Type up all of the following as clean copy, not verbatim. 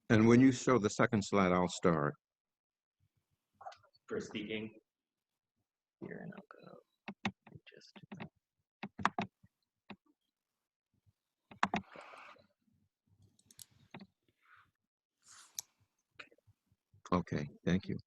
And when you show the second slide, I'll start. For speaking here, and I'll go just. Okay, thank you.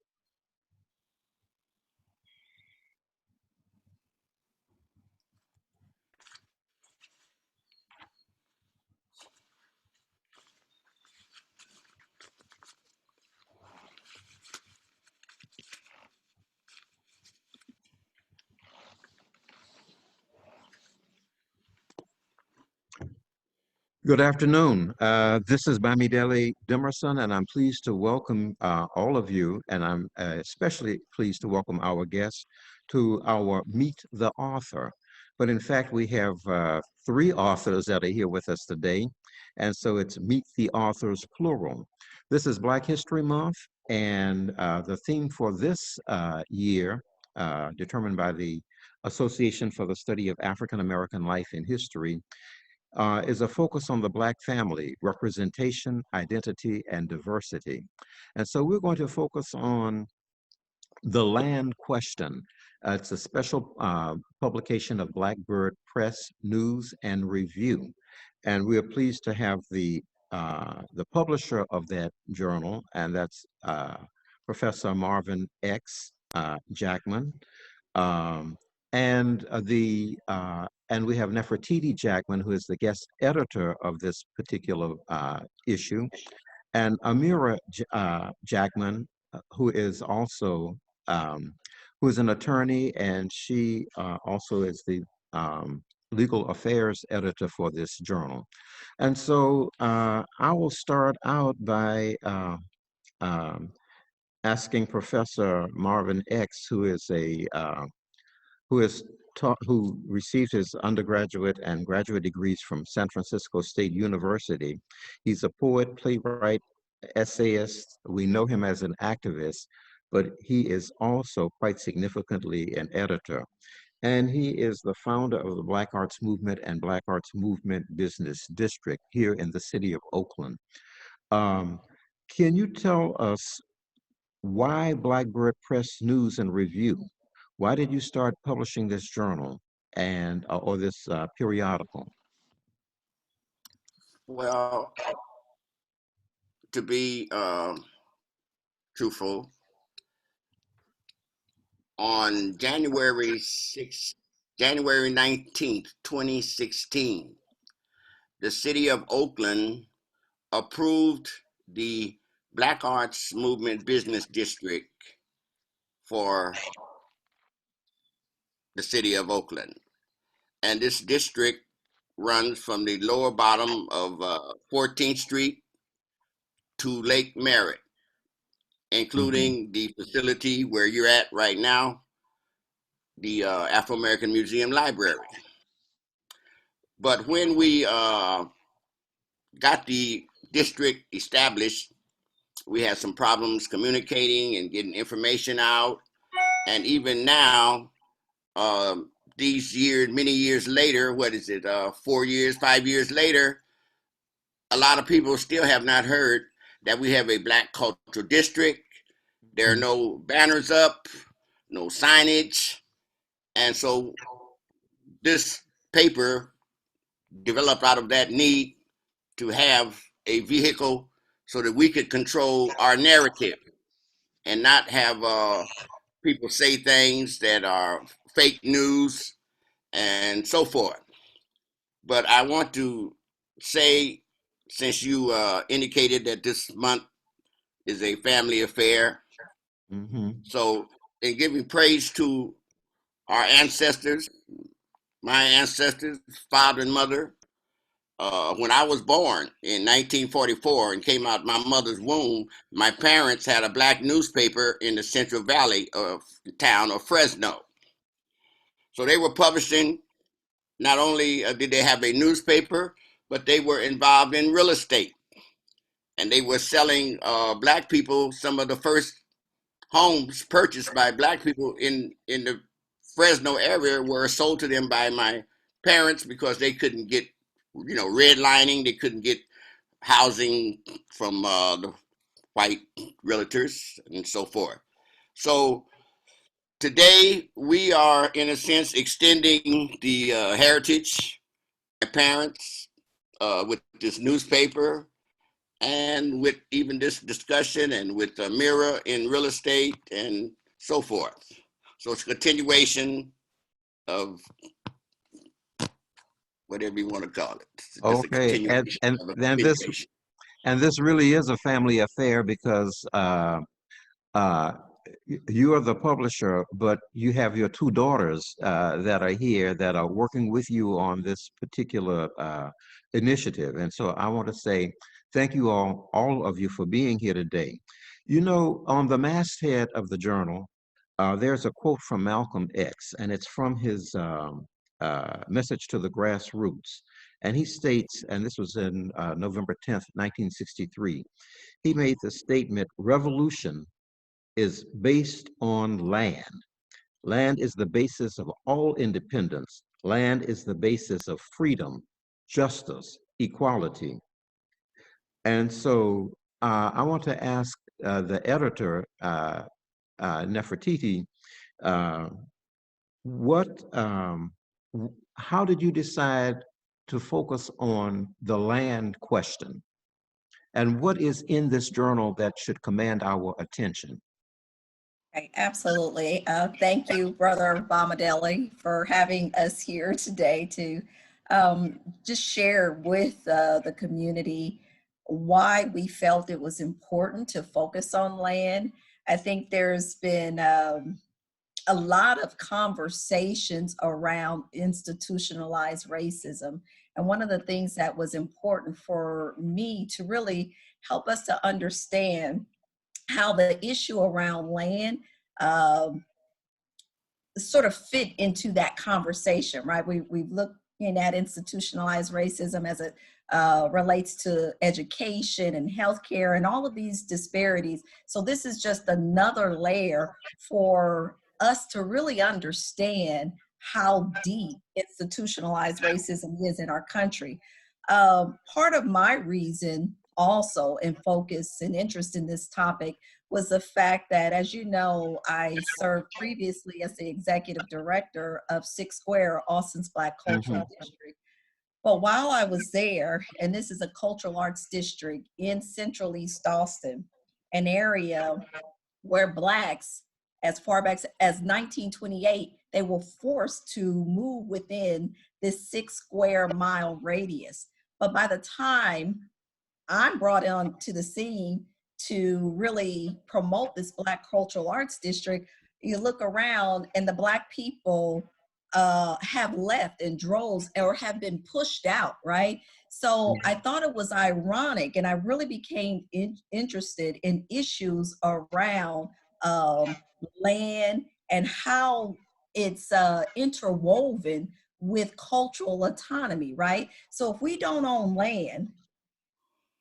Good afternoon. This is Bamidele Dimerson, and I'm pleased to welcome all of you, and I'm especially pleased to welcome our guests to our Meet the Author. But in fact, we have three authors that are here with us today, and so it's Meet the Authors plural. This is Black History Month, and the theme for this year, determined by the Association for the Study of African American Life and History, is a focus on the Black family, representation, identity, and diversity. And so we're going to focus on the land question. It's a special publication of Blackbird Press News and Review. And we are pleased to have the publisher of that journal, and that's Professor Marvin X. Jackmon. Um, and we have Nefertiti Jackmon, who is the guest editor of this particular issue, and Amira Jackmon, who is also who is an attorney, and she also is the legal affairs editor for this journal. And so I will start out by asking Professor Marvin X, who is who received his undergraduate and graduate degrees from San Francisco State University. He's a poet, playwright, essayist. We know him as an activist, but he is also quite significantly an editor. And he is the founder of the Black Arts Movement and Black Arts Movement Business District here in the city of Oakland. Um, can you tell us why Blackbird Press News and Review? Why did you start publishing this journal and or this periodical? Well, to be truthful, on January 19th, 2016, the city of Oakland approved the Black Arts Movement Business District for the city of Oakland. And this district runs from the lower bottom of 14th Street to Lake Merritt, including the facility where you're at right now, the Afro-American Museum Library. But when we got the district established, we had some problems communicating and getting information out. And even now, these years, many years later, what is it, 4 years, 5 years later, a lot of people still have not heard that we have a Black cultural district. There are no banners up, no signage. And so this paper developed out of that need to have a vehicle so that we could control our narrative and not have people say things that are fake news and so forth. But I want to say, since you indicated that this month is a family affair, so in giving praise to our ancestors, my ancestors, father and mother, when I was born in 1944 and came out my mother's womb, my parents had a Black newspaper in the Central Valley of the town of Fresno. So they were publishing, not only did they have a newspaper, but they were involved in real estate. And they were selling Black people some of the first homes purchased by Black people in the Fresno area were sold to them by my parents because they couldn't get, redlining. They couldn't get housing from the white realtors and so forth. So today we are, in a sense, extending the heritage of my parents with this newspaper and with even this discussion and with Amira in real estate and so forth. So it's a continuation of whatever you want to call it. It's just a Okay, continuation of a and continuation. this really is a family affair because uh, you are the publisher, but you have your two daughters that are here that are working with you on this particular initiative. And so I want to say thank you all of you for being here today. You know, on the masthead of the journal, there's a quote from Malcolm X, and it's from his message to the Grassroots. And he states, and this was in November 10th, 1963, he made the statement, revolution is based on land. Land is the basis of all independence. Land is the basis of freedom, justice, equality. And so I want to ask the editor, Nefertiti, uh, what, how did you decide to focus on the land question? And what is in this journal that should command our attention? Okay, absolutely. Thank you, Brother Bomadelli, for having us here today to just share with the community why we felt it was important to focus on land. I think there's been a lot of conversations around institutionalized racism. And one of the things that was important for me to really help us to understand how the issue around land um, sort of fit into that conversation, right? We've looking at institutionalized racism as it relates to education and healthcare and all of these disparities. So this is just another layer for us to really understand how deep institutionalized racism is in our country. Part of my reason also and focus and interest in this topic was the fact that, as you know, I served previously as the executive director of Six Square, Austin's Black Mhm. Cultural District. But while I was there, and this is a cultural arts district in Central East Austin, an area where Blacks, as far back as 1928, they were forced to move within this 6 square mile radius. But by the time I'm brought on to the scene to really promote this Black cultural arts district, you look around and the Black people have left in droves or have been pushed out, right? So I thought it was ironic, and I really became interested in issues around land and how it's interwoven with cultural autonomy, right? So if we don't own land,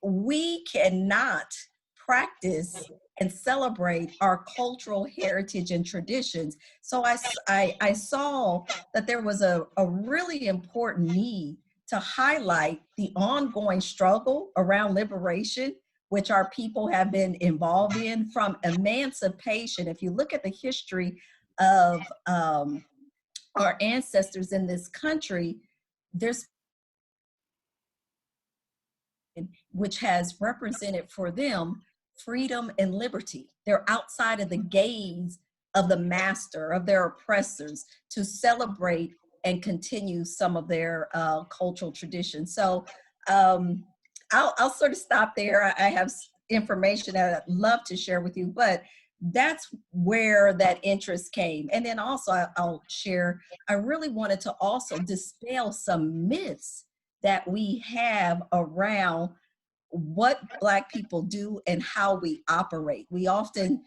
we cannot practice and celebrate our cultural heritage and traditions. So I saw that there was a really important need to highlight the ongoing struggle around liberation, which our people have been involved in from emancipation. If you look at the history of our ancestors in this country, there's which has represented for them freedom and liberty. They're outside of the gaze of the master, of their oppressors, to celebrate and continue some of their cultural traditions. So I'll sort of stop there. I have information that I'd love to share with you, but that's where that interest came. And then also I'll share, I really wanted to also dispel some myths that we have around what Black people do and how we operate. We often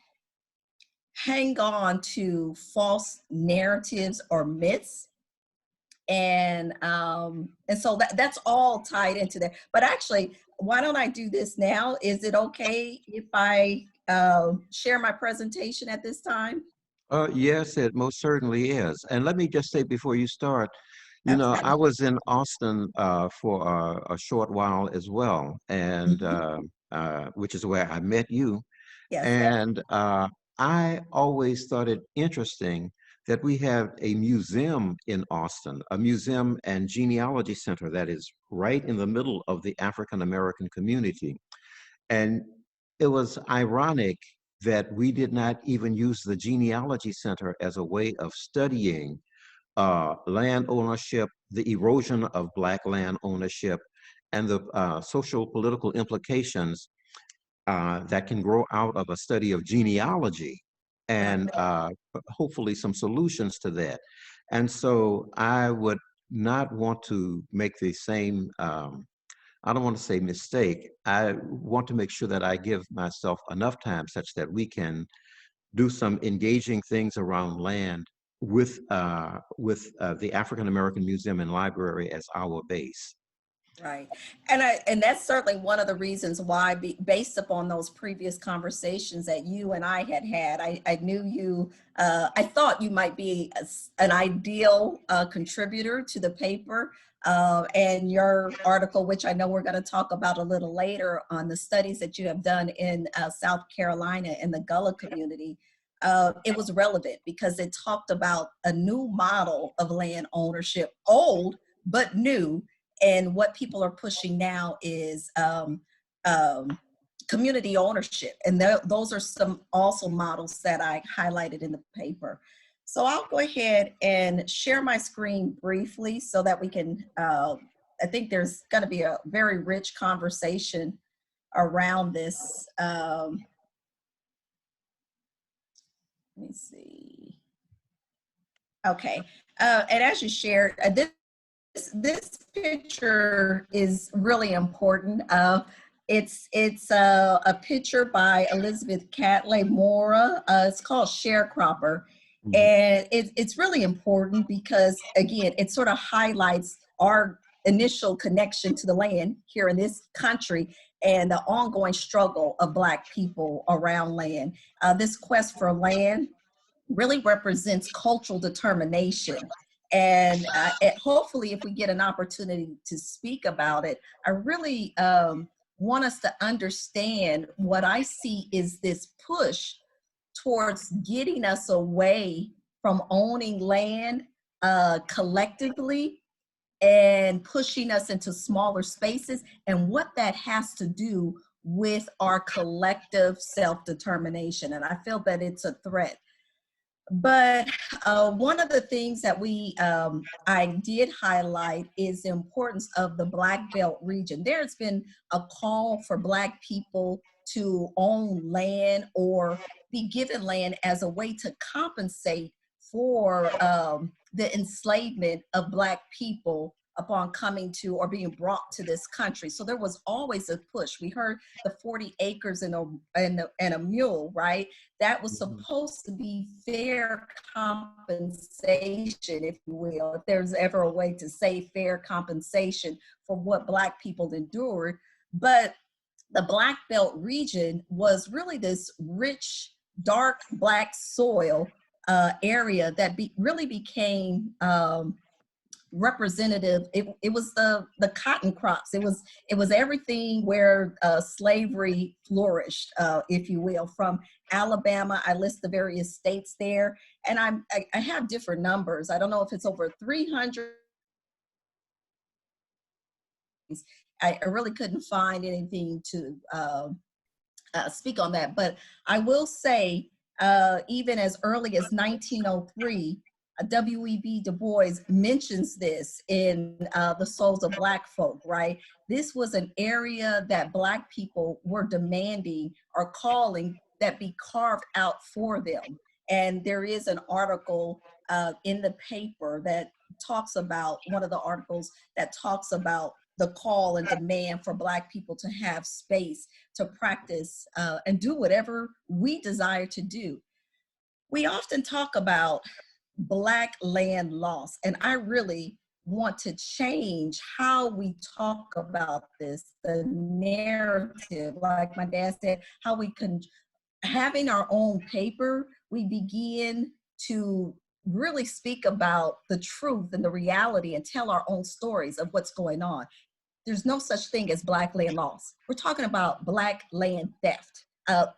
hang on to false narratives or myths. And so that's all tied into that. But actually, why don't I do this now? Is it okay if I share my presentation at this time? Yes, it most certainly is. And let me just say before you start, You know, I Absolutely. was in Austin for a short while as well, and Mhm. which is where I met you. Yes. And I always thought it interesting that we have a museum in Austin, a museum and genealogy center that is right in the middle of the African American community. And it was ironic that we did not even use the genealogy center as a way of studying land ownership, the erosion of Black land ownership, and the social political implications that can grow out of a study of genealogy Right. and hopefully some solutions to that. And so I would not want to make the same, I don't want to say mistake. I want to make sure that I give myself enough time such that we can do some engaging things around land with the African American Museum and Library as our base. Right. And that's certainly one of the reasons why, based upon those previous conversations that you and I had, I knew you, I thought you might be an ideal contributor to the paper. And your article, which I know we're going to talk about a little later, on the studies that you have done in South Carolina in the Gullah community, it was relevant because it talked about a new model of land ownership, old but new. And what people are pushing now is um, community ownership. And those are some also models that I highlighted in the paper. So I'll go ahead and share my screen briefly so that we can, I think there's going to be a very rich conversation around this. Let me see. Okay. And as you shared, this picture is really important. It's a picture by Elizabeth Catley Mora. It's called Sharecropper. Mhm. And it's really important because, again, it sort of highlights our initial connection to the land here in this country and the ongoing struggle of Black people around land. This quest for land really represents cultural determination. And hopefully, if we get an opportunity to speak about it, I really want us to understand what I see is this push towards getting us away from owning land collectively and pushing us into smaller spaces, and what that has to do with our collective self-determination. And I feel that it's a threat. But one of the things that I did highlight is the importance of the Black Belt region. There's been a call for Black people to own land or be given land as a way to compensate for the enslavement of Black people upon coming to or being brought to this country. So there was always a push. We heard the 40 acres and a mule, right? That was Mhm. supposed to be fair compensation, if you will, if there's ever a way to say fair compensation for what Black people endured. But the Black Belt region was really this rich, dark Black soil area that really became representative. It was the cotton crops. It was everything where slavery flourished, if you will. From Alabama, I list the various states there, and I have different numbers. I don't know if it's over 300. I really couldn't find anything to speak on that, but I will say, even as early as 1903, W.E.B. Du Bois mentions this in The Souls of Black Folk, right? This was an area that Black people were demanding or calling that be carved out for them. And there is an article in the paper that talks about, one of the articles that talks about the call and demand for Black people to have space to practice and do whatever we desire to do. We often talk about Black land loss, and I really want to change how we talk about this, the narrative, like my dad said, how we can, having our own paper, we begin to really speak about the truth and the reality and tell our own stories of what's going on. There's no such thing as Black land loss. We're talking about Black land theft.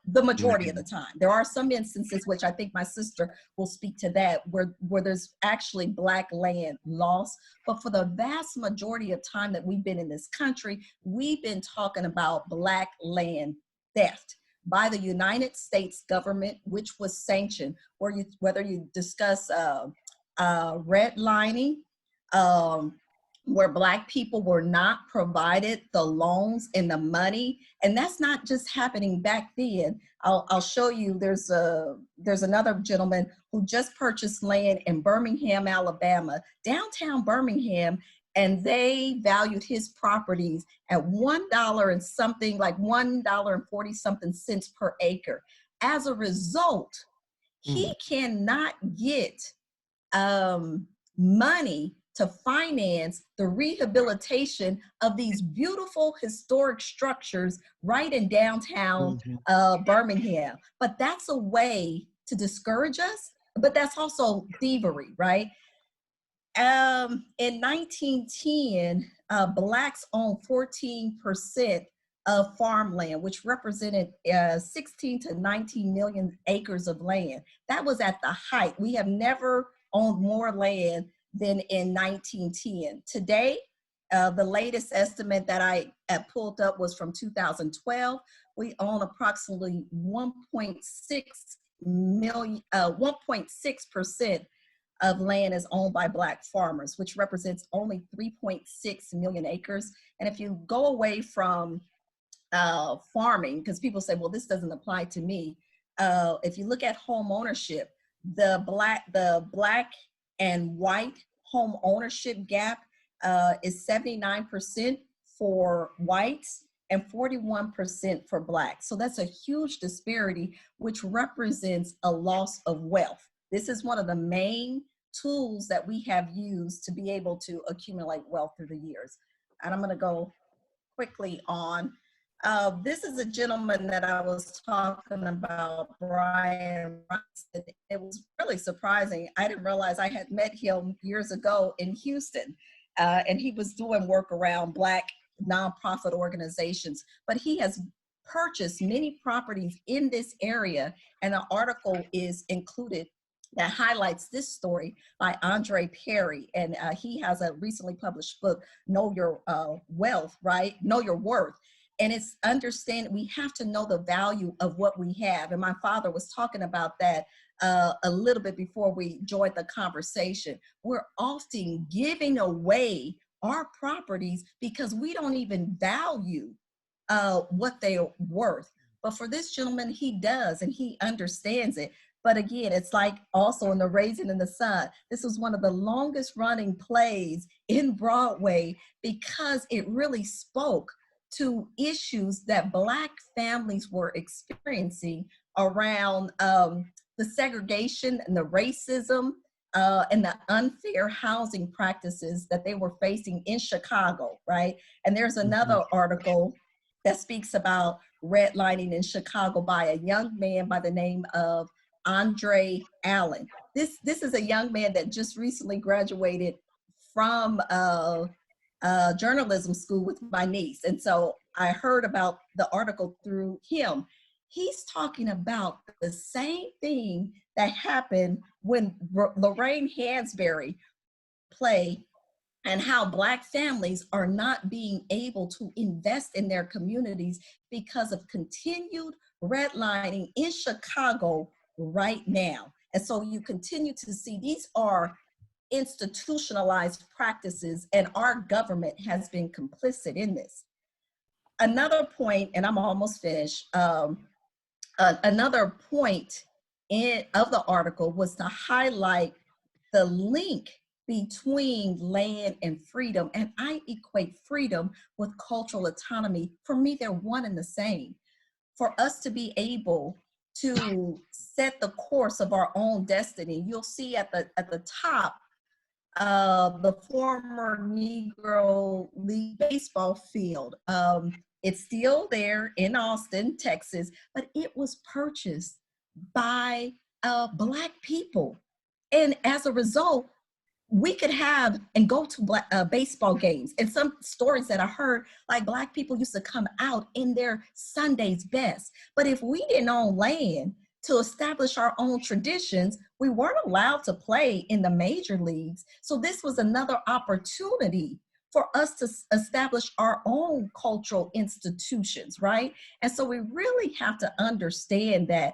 The majority of the time. There are some instances, which I think my sister will speak to that, where there's actually Black land loss. But for the vast majority of time that we've been in this country, we've been talking about Black land theft by the United States government, which was sanctioned, whether you discuss redlining, where Black people were not provided the loans and the money. And that's not just happening back then. I'll show you, there's another gentleman who just purchased land in Birmingham, Alabama, downtown Birmingham, and they valued his properties at $1 and something, like $1.40 something cents per acre. As a result, he cannot get money to finance the rehabilitation of these beautiful historic structures right in downtown Birmingham. But that's a way to discourage us, but that's also thievery, right? In 1910, Blacks owned 14% of farmland, which represented 16 to 19 million acres of land. That was at the height. We have never owned more land than in 1910. Today, the latest estimate that I pulled up was from 2012. We own approximately 1.6% of land is owned by Black farmers, which represents only 3.6 million acres. And if you go away from farming, because people say, well, this doesn't apply to me. If you look at home ownership, the black and white home ownership gap is 79% for whites and 41% for Blacks. So that's a huge disparity, which represents a loss of wealth. This is one of the main tools that we have used to be able to accumulate wealth through the years. And I'm going to go quickly on. This is a gentleman that I was talking about, Brian. It was really surprising. I didn't realize I had met him years ago in Houston, and he was doing work around Black nonprofit organizations, but he has purchased many properties in this area, and an article is included that highlights this story by Andre Perry. And he has a recently published book, Know Your Wealth, right? Know Your Worth. And it's understanding we have to know the value of what we have. And my father was talking about that a little bit before we joined the conversation. We're often giving away our properties because we don't even value what they're worth. But for this gentleman, he does, and he understands it. But again, it's like also in The Raisin in the Sun. This was one of the longest running plays in Broadway because it really spoke to issues that Black families were experiencing around the segregation and the racism and the unfair housing practices that they were facing in Chicago, right? And there's another article that speaks about redlining in Chicago by a young man by the name of Andre Allen. This is a young man that just recently graduated from journalism school with my niece. And so I heard about the article through him. He's talking about the same thing that happened when Lorraine Hansberry played, and how Black families are not being able to invest in their communities because of continued redlining in Chicago right now. And so you continue to see these are institutionalized practices, and our government has been complicit in this. Another point, and I'm almost finished, another point of the article was to highlight the link between land and freedom. And I equate freedom with cultural autonomy. For me, they're one and the same. For us to be able to set the course of our own destiny, you'll see at the top, the former Negro League baseball field. It's still there in Austin, Texas, but it was purchased by Black people. And as a result, we could have and go to baseball games. And some stories that I heard, like Black people used to come out in their Sunday's best. But if we didn't own land to establish our own traditions, we weren't allowed to play in the major leagues. So this was another opportunity for us to establish our own cultural institutions, right? And so we really have to understand that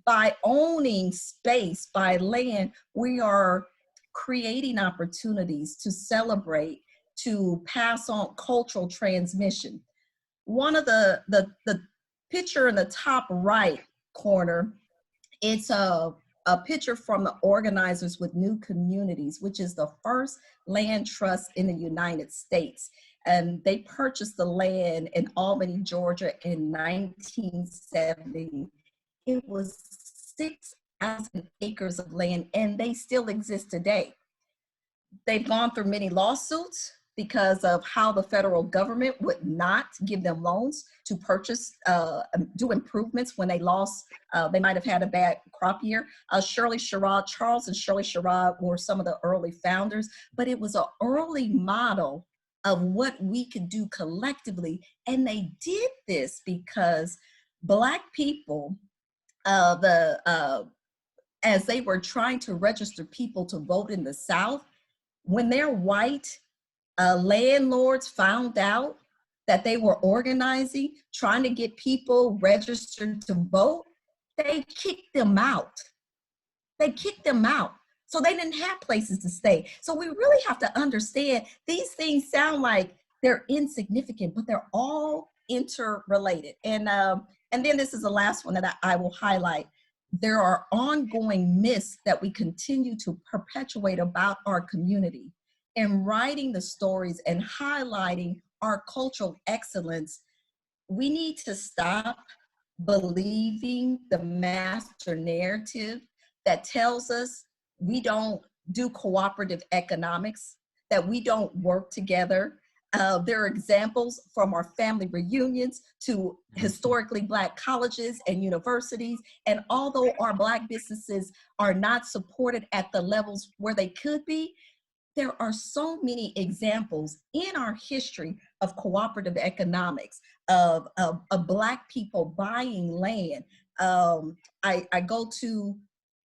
by owning space, by land, we are creating opportunities to celebrate, to pass on cultural transmission. One of the picture in the top right corner, it's a picture from the Organizers with New Communities, which is the first land trust in the United States. And they purchased the land in Albany, Georgia in 1970. It was 6,000 acres of land, and they still exist today. They've gone through many lawsuits because of how the federal government would not give them loans to purchase, do improvements when they lost, they might have had a bad crop year. Shirley Sherrod, Charles and Shirley Sherrod were some of the early founders, but it was an early model of what we could do collectively. And they did this because Black people, as they were trying to register people to vote in the South, when their white landlords found out that they were organizing, trying to get people registered to vote, they kicked them out. They kicked them out. So they didn't have places to stay. So we really have to understand these things sound like they're insignificant, but they're all interrelated. And then this is the last one that I will highlight. There are ongoing myths that we continue to perpetuate about our community. And writing the stories and highlighting our cultural excellence, we need to stop believing the master narrative that tells us we don't do cooperative economics, that we don't work together. There are examples from our family reunions to historically Black colleges and universities. And although our Black businesses are not supported at the levels where they could be, there are so many examples in our history of cooperative economics, of Black people buying land. I go to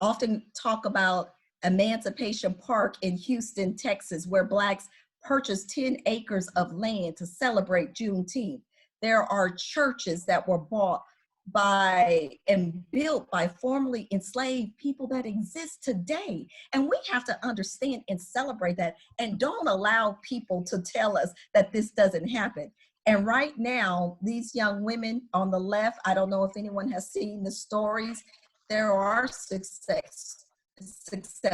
often talk about Emancipation Park in Houston, Texas, where Blacks purchased 10 acres of land to celebrate Juneteenth. There are churches that were bought by and built by formerly enslaved people that exist today. And we have to understand and celebrate that, and don't allow people to tell us that this doesn't happen. And right now, these young women on the left, I don't know if anyone has seen the stories, there are success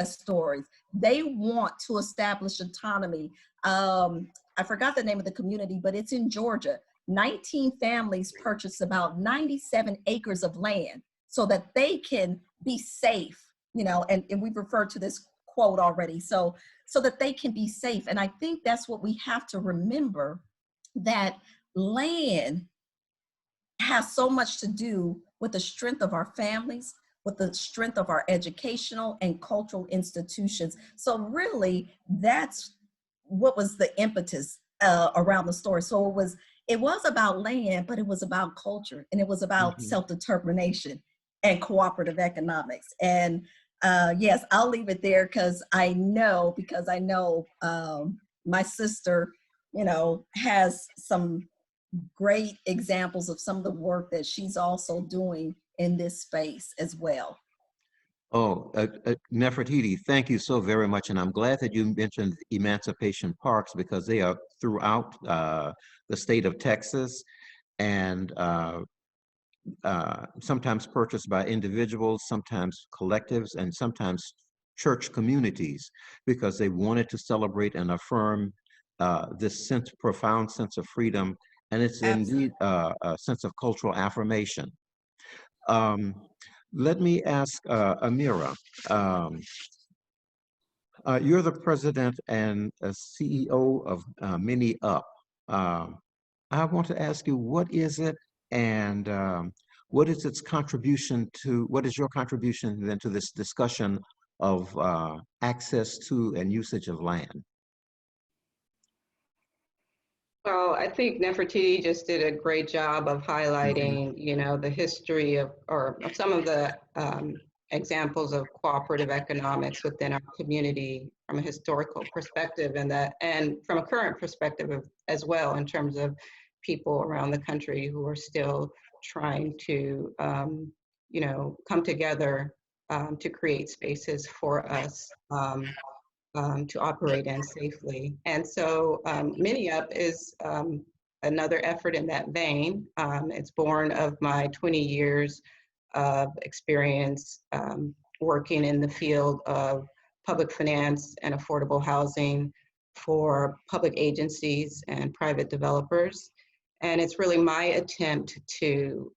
stories. They want to establish autonomy. I forgot the name of the community, but it's in Georgia. 19 families purchased about 97 acres of land so that they can be safe, you know, and we've referred to this quote already, so that they can be safe. And I think that's what we have to remember, that land has so much to do with the strength of our families, with the strength of our educational and cultural institutions. So really, that's what was the impetus around the story. So it was about land, but it was about culture, and it was about self-determination and cooperative economics. And yes, I'll leave it there because I know my sister, you know, has some great examples of some of the work that she's also doing in this space as well. Oh, Nefertiti, thank you so very much. And I'm glad that you mentioned Emancipation Parks, because they are throughout the state of Texas, and sometimes purchased by individuals, sometimes collectives, and sometimes church communities, because they wanted to celebrate and affirm this profound sense of freedom. And it's indeed a sense of cultural affirmation. Let me ask Amira, you're the president and CEO of Mini Up. I want to ask you, what is it, and what is its contribution to, what is your contribution then to this discussion of access to and usage of land? Well, I think Nefertiti just did a great job of highlighting, you know, the history of, or some of the examples of cooperative economics within our community from a historical perspective, and from a current perspective as well, in terms of people around the country who are still trying to, you know, come together to create spaces for us to operate in safely. And so MiniUp is another effort in that vein. It's born of my 20 years of experience working in the field of public finance and affordable housing for public agencies and private developers. And it's really my attempt to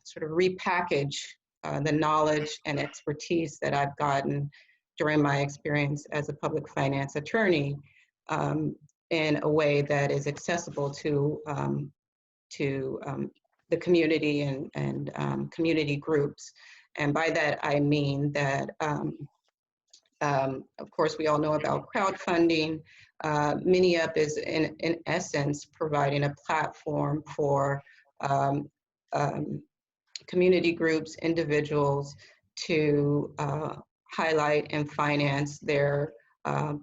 sort of repackage the knowledge and expertise that I've gotten during my experience as a public finance attorney in a way that is accessible to the community and community groups. And by that, I mean that, of course, we all know about crowdfunding. MiniUp is in essence providing a platform for community groups, individuals to highlight and finance their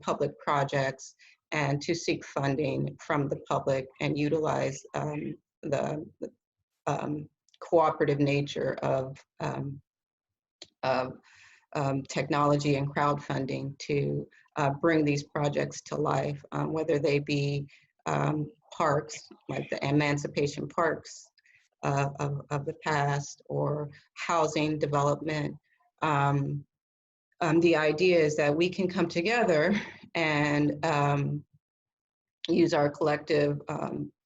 public projects and to seek funding from the public and utilize the cooperative nature of technology and crowdfunding to bring these projects to life, whether they be parks, like the emancipation parks of the past, or housing development. The idea is that we can come together and use our collective,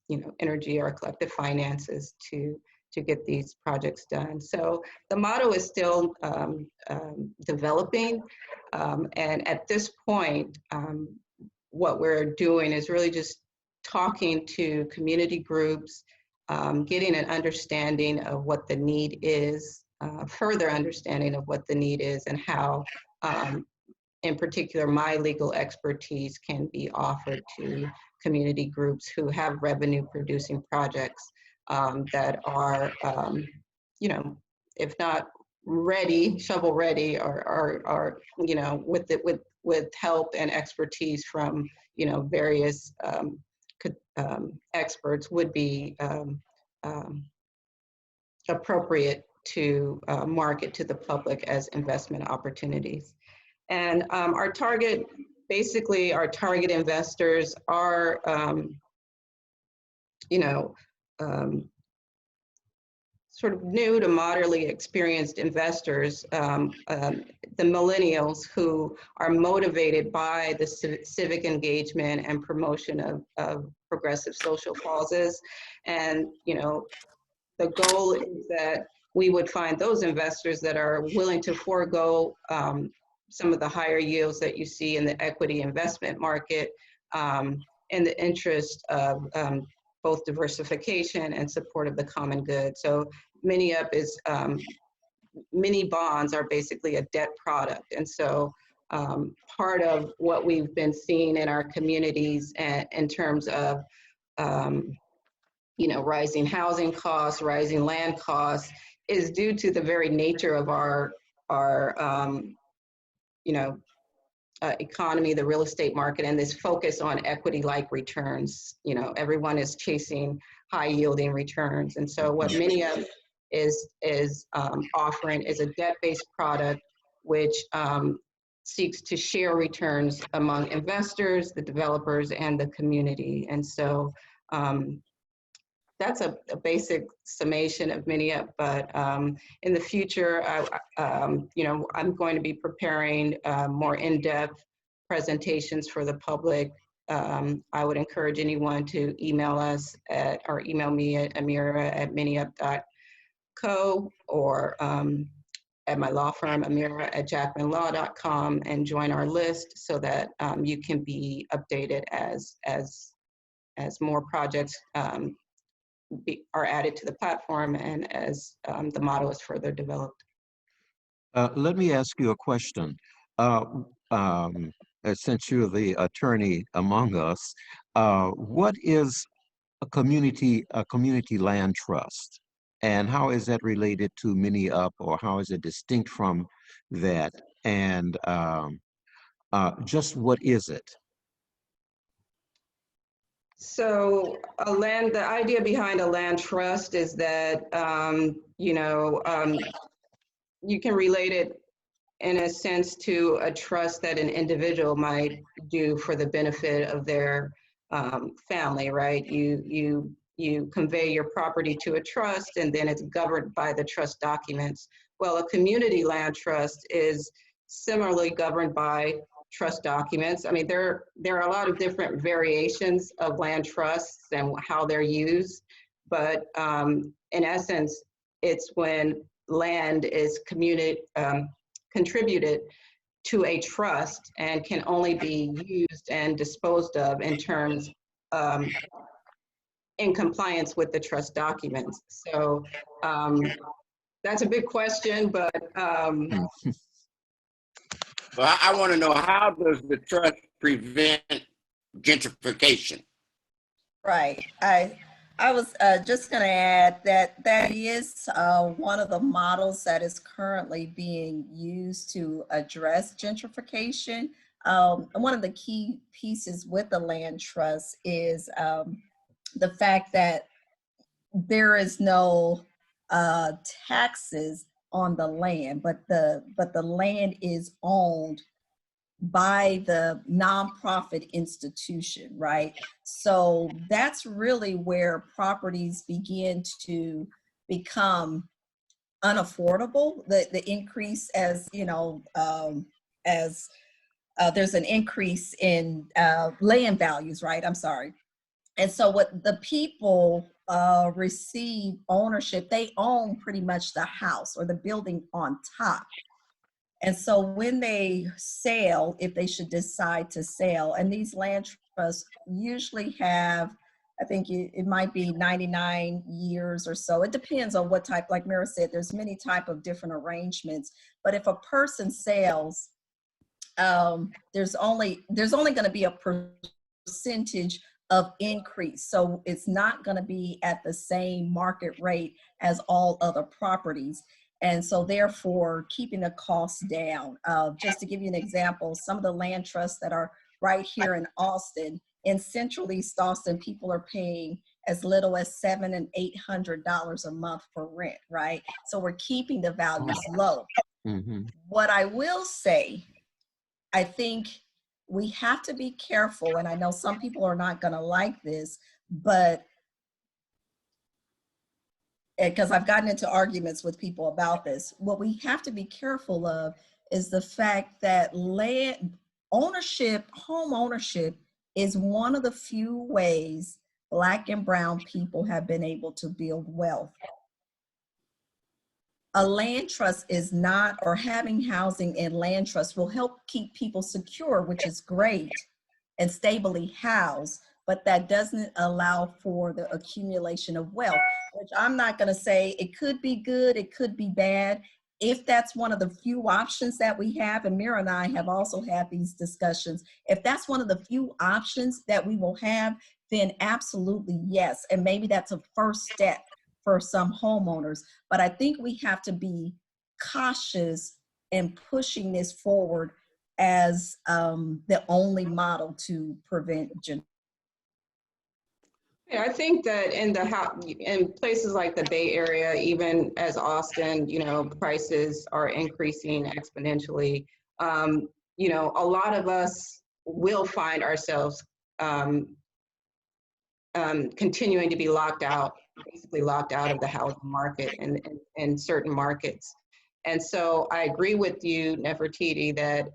you know, energy, our collective finances to get these projects done. So the motto is still developing, and at this point, what we're doing is really just talking to community groups, getting an understanding of what the need is, further understanding of what the need is, and how, in particular, my legal expertise can be offered to community groups who have revenue producing projects that are, you know, if not ready, shovel ready, or you know, with help and expertise from, you know, various experts, would be appropriate to market to the public as investment opportunities. And our target, basically our target investors are, you know, sort of new to moderately experienced investors, the millennials who are motivated by the civic engagement and promotion of progressive social causes. And, you know, the goal is that we would find those investors that are willing to forego some of the higher yields that you see in the equity investment market in the interest of both diversification and support of the common good. So MiniUp is, mini bonds are basically a debt product. And so part of what we've been seeing in our communities in terms of, you know, rising housing costs, rising land costs, is due to the very nature of our you know, economy, the real estate market, and this focus on equity-like returns. You know, everyone is chasing high-yielding returns, and so what MiniUp is offering is a debt-based product which seeks to share returns among investors, the developers, and the community. And so that's a basic summation of MiniUp, but in the future, you know, I'm going to be preparing more in-depth presentations for the public. I would encourage anyone to email us or email me at amira@miniup.co, or at my law firm, amira@jackmanlaw.com, and join our list so that you can be updated as more projects are added to the platform and as the model is further developed. Let me ask you a question. Uh, um, since you're the attorney among us, what is a community land trust, and how is that related to mini up, or how is it distinct from that? And just what is it? So the idea behind a land trust is that, you can relate it in a sense to a trust that an individual might do for the benefit of their family, right? You convey your property to a trust, and then it's governed by the trust documents. Well, a community land trust is similarly governed by trust documents. I mean, there are a lot of different variations of land trusts and how they're used, but in essence, it's when land is contributed to a trust and can only be used and disposed of in terms in compliance with the trust documents. So that's a big question, but Well, I want to know, how does the trust prevent gentrification? Right. I was just going to add that that is one of the models that is currently being used to address gentrification. And one of the key pieces with the land trust is the fact that there is no taxes on the land, but the land is owned by the nonprofit institution, right? So that's really where properties begin to become unaffordable. The increase, as you know, as there's an increase in land values, right? I'm sorry. And so what the people receive ownership, they own pretty much the house or the building on top. And so when they sell, if they should decide to sell, and these land trusts usually have, I think it might be 99 years or so. It depends on what type, like Mira said, there's many type of different arrangements. But if a person sells, there's only going to be a percentage of increase. So it's not going to be at the same market rate as all other properties. And so therefore keeping the costs down. Just to give you an example, some of the land trusts that are right here in Austin, in Central East Austin, people are paying as little as $700 and $800 a month for rent, right? So we're keeping the values low. Mm-hmm. What I will say, I think we have to be careful, and I know some people are not going to like this, but because I've gotten into arguments with people about this, what we have to be careful of is the fact that land ownership, home ownership, is one of the few ways Black and brown people have been able to build wealth. A land trust is not, or having housing in land trust will help keep people secure, which is great, and stably housed, but that doesn't allow for the accumulation of wealth, which I'm not going to say it could be good, it could be bad. If that's one of the few options that we have, and Mira and I have also had these discussions, if that's one of the few options that we will have, then absolutely yes. And maybe that's a first step for some homeowners. But I think we have to be cautious in pushing this forward as the only model to prevent gentrification. Yeah, I think that in places like the Bay Area, even as Austin, prices are increasing exponentially. A lot of us will find ourselves continuing to be basically locked out of the housing market in certain markets. And so I agree with you, Nefertiti, that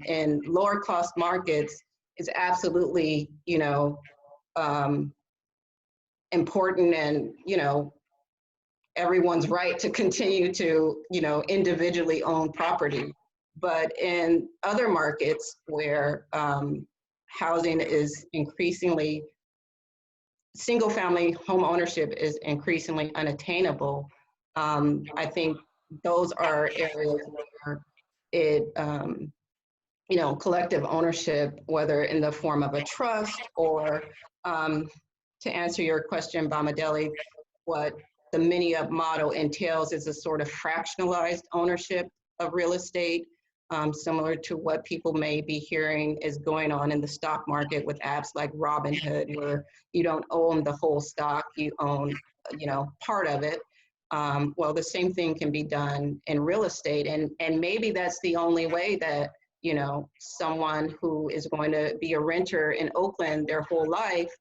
in lower cost markets, it's absolutely, important, and everyone's right to continue to individually own property. But in other markets where housing is increasingly, single family home ownership is increasingly unattainable, I think those are areas where it you know, collective ownership, whether in the form of a trust or, to answer your question, Bamadeli, what the mini-up model entails is a sort of fractionalized ownership of real estate, similar to what people may be hearing is going on in the stock market with apps like Robinhood, where you don't own the whole stock, you own, you know, part of it. Well, the same thing can be done in real estate, and maybe that's the only way that, you know, someone who is going to be a renter in Oakland their whole life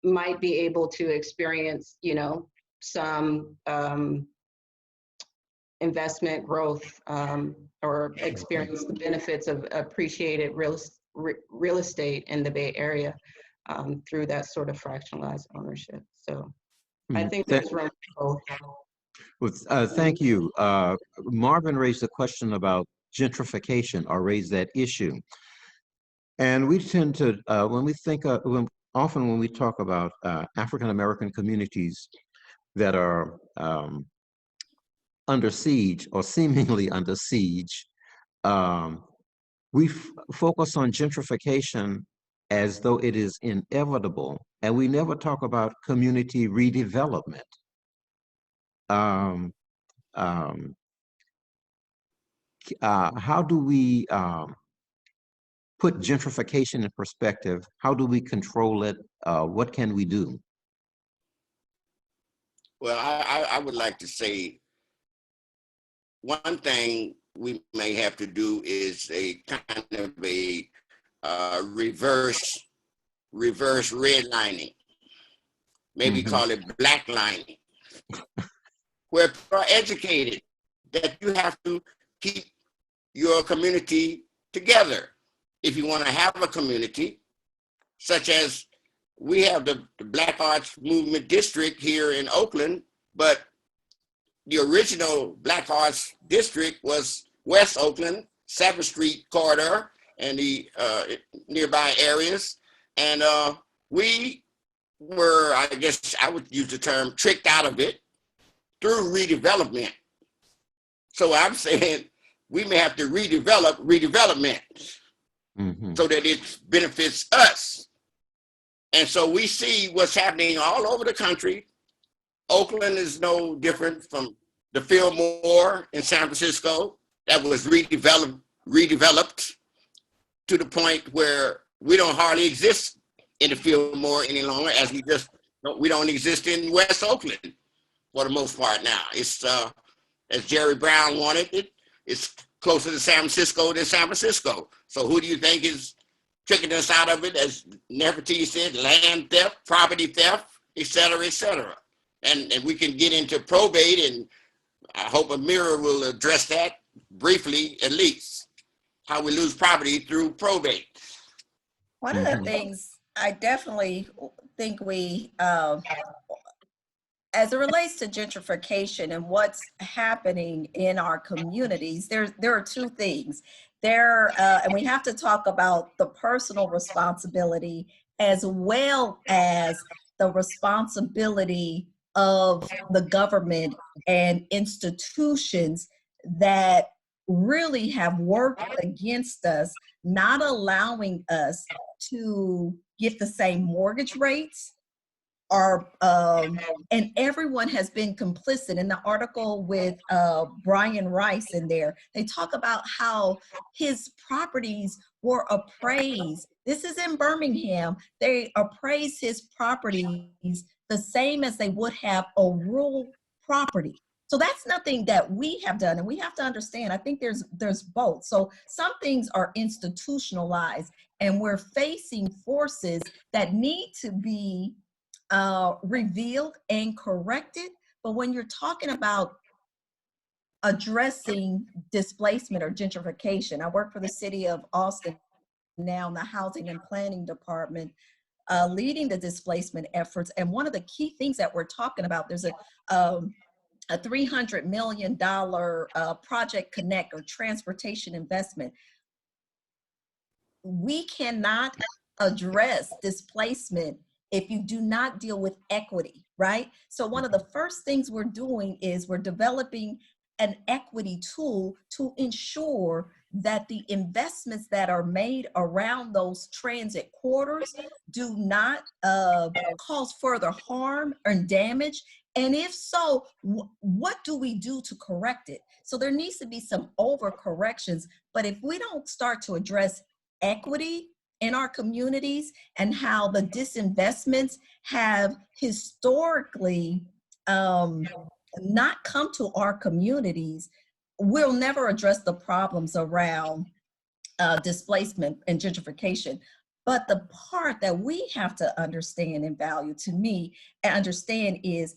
might be able to experience, you know, some investment growth or experience the benefits of appreciated real estate in the Bay Area through that sort of fractionalized ownership. So I think there's room for both. Well, thank you. Marvin raised a question about gentrification, or raised that issue. And we tend to, when we think, often when we talk about African-American communities that are under siege or seemingly under siege, we focus on gentrification as though it is inevitable, and we never talk about community redevelopment. How do we put gentrification in perspective? How do we control it? What can we do? Well, I would like to say one thing we may have to do is a kind of a reverse redlining, maybe call it blacklining, where people are educated that you have to keep your community together. If you want to have a community, such as we have the Black Arts Movement District here in Oakland, but the original Black Arts District was West Oakland, 7th Street corridor, and the nearby areas. And we were, I guess I would use the term, tricked out of it through redevelopment. So I'm saying we may have to redevelop redevelopment so that it benefits us. And so we see what's happening all over the country. Oakland is no different from the Fillmore in San Francisco that was redeveloped to the point where we don't hardly exist in the Fillmore any longer, as we don't exist in West Oakland for the most part now. It's as Jerry Brown wanted it, it's closer to San Francisco than San Francisco. So who do you think is tricking us out of it? As Nefertiti said, land theft, property theft, et cetera, et cetera. And we can get into probate, and I hope Amira will address that briefly, at least, how we lose property through probate. One of the things I definitely think we, as it relates to gentrification and what's happening in our communities, there are two things. And we have to talk about the personal responsibility as well as the responsibility of the government and institutions that really have worked against us, not allowing us to get the same mortgage rates. And everyone has been complicit. In the article with Brian Rice in there, they talk about how his properties were appraised. This is in Birmingham. They appraised his properties the same as they would have a rural property. So that's nothing that we have done, and we have to understand, I think there's both. So some things are institutionalized, and we're facing forces that need to be revealed and corrected. But when you're talking about addressing displacement or gentrification, I work for the city of Austin now in the Housing and Planning Department, leading the displacement efforts. And one of the key things that we're talking about, there's a $300 million Project Connect or transportation investment. We cannot address displacement if you do not deal with equity, right? So one of the first things we're doing is we're developing an equity tool to ensure that the investments that are made around those transit corridors do not cause further harm or damage? And if so, what do we do to correct it? So there needs to be some overcorrections. But if we don't start to address equity in our communities and how the disinvestments have historically not come to our communities, we'll never address the problems around displacement and gentrification. But the part that we have to understand and value, to me, and understand is,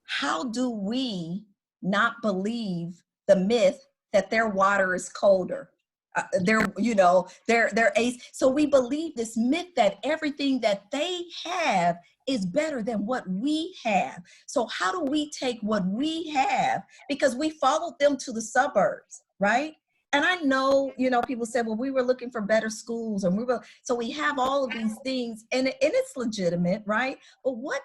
how do we not believe the myth that their water is colder? They're ace. So we believe this myth that everything that they have is better than what we have. So how do we take what we have, because we followed them to the suburbs, right? And I know, people said, well, we were looking for better schools, and so we have all of these things, and it's legitimate, right? But what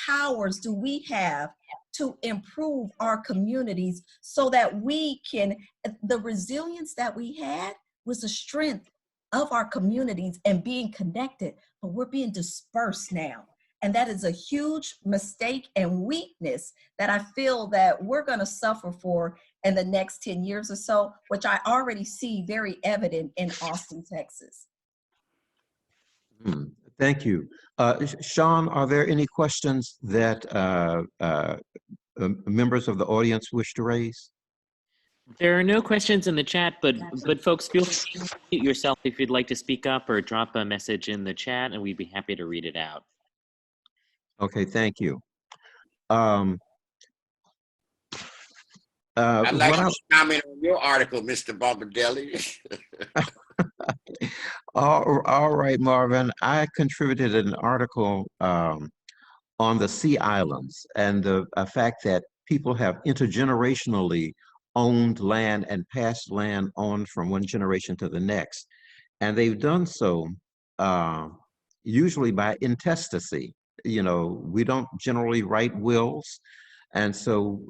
powers do we have to improve our communities so that we can, the resilience that we had was the strength of our communities and being connected, but we're being dispersed now. And that is a huge mistake and weakness that I feel that we're going to suffer for in the next 10 years or so, which I already see very evident in Austin, Texas. Thank you. Sean, are there any questions that members of the audience wish to raise? There are no questions in the chat, but folks, feel free to mute yourself if you'd like to speak up or drop a message in the chat, and we'd be happy to read it out. Okay, thank you. I'd like to comment on your article, Mr. Bombardelli. All right, Marvin. I contributed an article on the Sea Islands and the fact that people have intergenerationally owned land and passed land on from one generation to the next. And they've done so usually by intestacy. We don't generally write wills. And so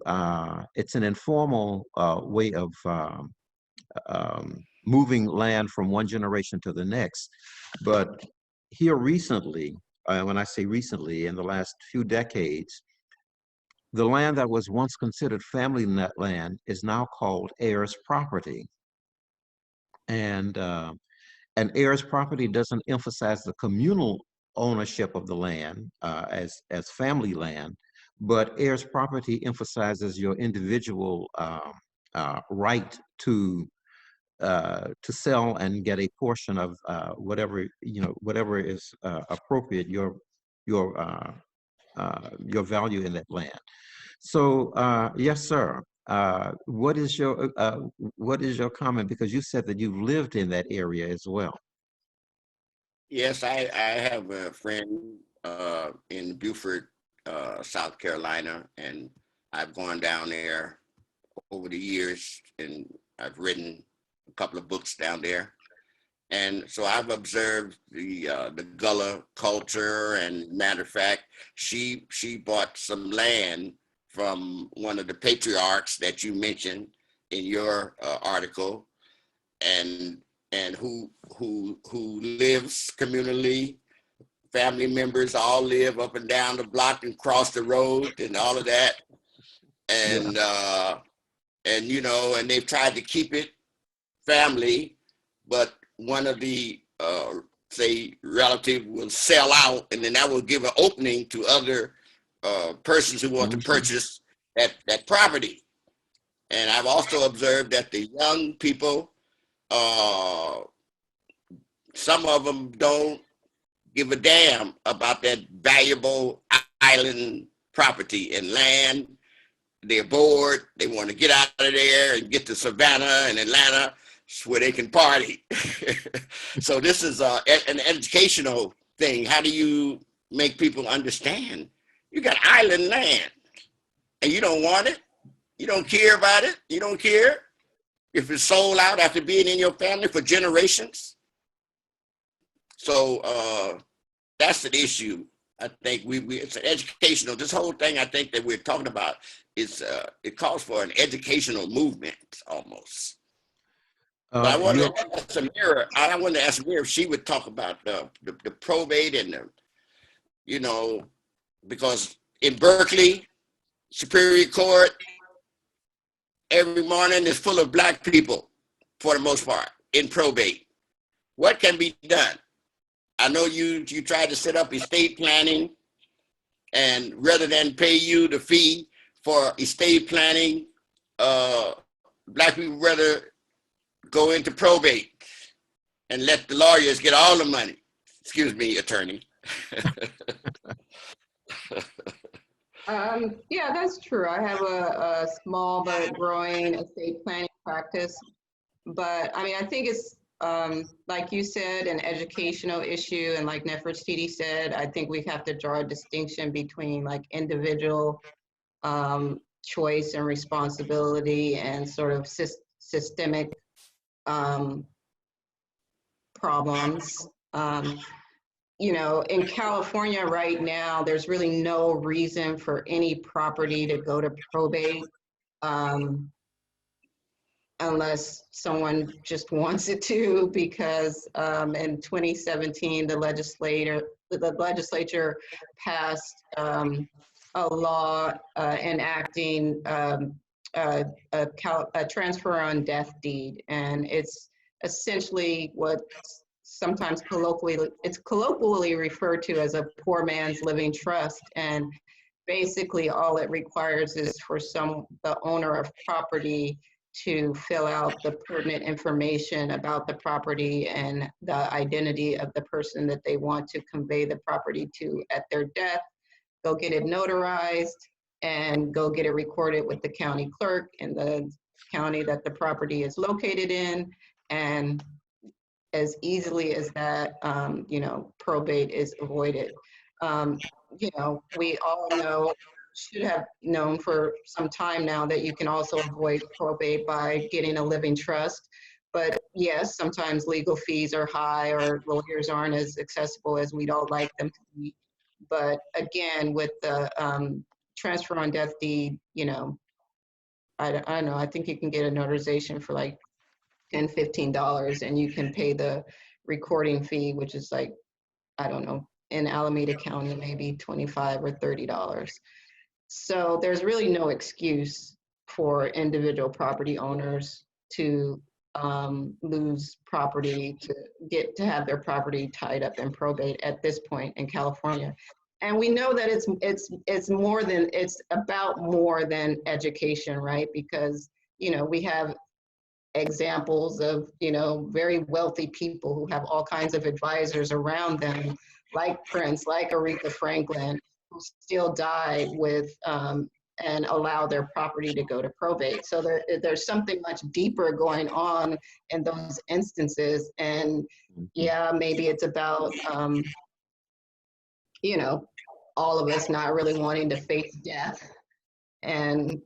it's an informal way of moving land from one generation to the next. But here recently, when I say recently, in the last few decades, the land that was once considered family land is now called heirs property. And heirs property doesn't emphasize the communal ownership of the land as family land, but heirs property emphasizes your individual right to sell and get a portion of whatever is appropriate, your value in that land. So yes, sir. What is your comment? Because you said that you've lived in that area as well. Yes, I have a friend in Beaufort, South Carolina, and I've gone down there over the years, and I've written a couple of books down there. And so I've observed the Gullah culture, and matter of fact, she bought some land from one of the patriarchs that you mentioned in your article, and who lives communally. Family members all live up and down the block and cross the road and all of that. And yeah. And they've tried to keep it family, but one of the say relative will sell out, and then that will give an opening to other persons who want to purchase that property. And I've also observed that the young people, some of them don't give a damn about that valuable island property and land. They're bored. They want to get out of there and get to Savannah and Atlanta where they can party. So this is an educational thing. How do you make people understand? You got island land and you don't want it. You don't care about it. You don't care if it's sold out after being in your family for generations. So that's an issue. I think it's an educational, this whole thing I think that we're talking about is, it calls for an educational movement almost. But I wanted You're, to ask Amira, I wanted to ask Amira if she would talk about the probate and the, you know, because in Berkeley, Superior Court, every morning is full of Black people for the most part in probate. What can be done? I know you tried to set up estate planning, and rather than pay you the fee for estate planning, Black people rather go into probate and let the lawyers get all the money. Excuse me, attorney. Yeah, that's true. I have a small but growing estate planning practice. But I mean, I think it's, like you said, an educational issue. And like Nefertiti said, I think we have to draw a distinction between like individual choice and responsibility and sort of systemic problems. You know, in California right now, there's really no reason for any property to go to probate unless someone just wants it to, because in 2017, the legislature passed a law enacting a transfer on death deed, and it's essentially what sometimes colloquially referred to as a poor man's living trust. And basically all it requires is for the owner of property to fill out the pertinent information about the property and the identity of the person that they want to convey the property to at their death, go get it notarized, and go get it recorded with the county clerk in the county that the property is located in. And as easily as that, you know, probate is avoided. You know, we all know, should have known for some time now, that you can also avoid probate by getting a living trust. But yes, sometimes legal fees are high or lawyers aren't as accessible as we'd all like them to be. But again, with the transfer on death deed, you know, I don't know, I think you can get a notarization for like $10, $15, and you can pay the recording fee, which is like, I don't know, in Alameda County, maybe $25 or $30. So there's really no excuse for individual property owners to lose property, to have their property tied up in probate at this point in California. And we know that it's about more than education, right? Because, you know, we have examples of, you know, very wealthy people who have all kinds of advisors around them, like Prince, like Aretha Franklin, who still die with and allow their property to go to probate. So there's something much deeper going on in those instances. And yeah, maybe it's about, you know, all of us not really wanting to face death, and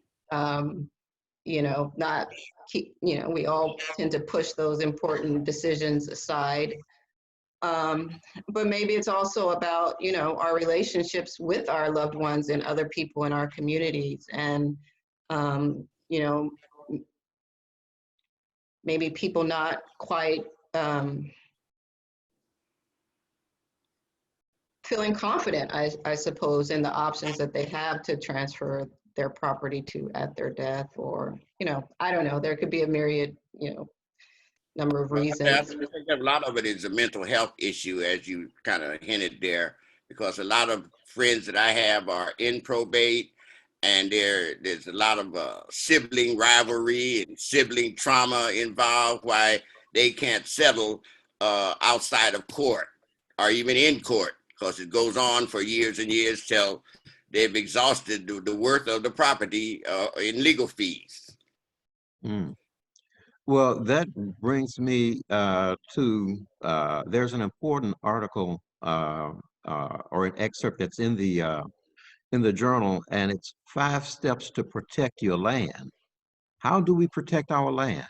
you know, not keep, you know, we all tend to push those important decisions aside. But maybe it's also about, you know, our relationships with our loved ones and other people in our communities. And, you know, maybe people not quite feeling confident, I suppose, in the options that they have to transfer their property to at their death, or, you know, I don't know, there could be a myriad, you know, number of reasons. I think a lot of it is a mental health issue, as you kind of hinted there, because a lot of friends that I have are in probate, and there's a lot of sibling rivalry and sibling trauma involved, why they can't settle outside of court or even in court, because it goes on for years and years till they've exhausted the worth of the property in legal fees. mm. Well, that brings me to, there's an important article or an excerpt that's in the journal, and it's 5 steps to protect your land. How do we protect our land?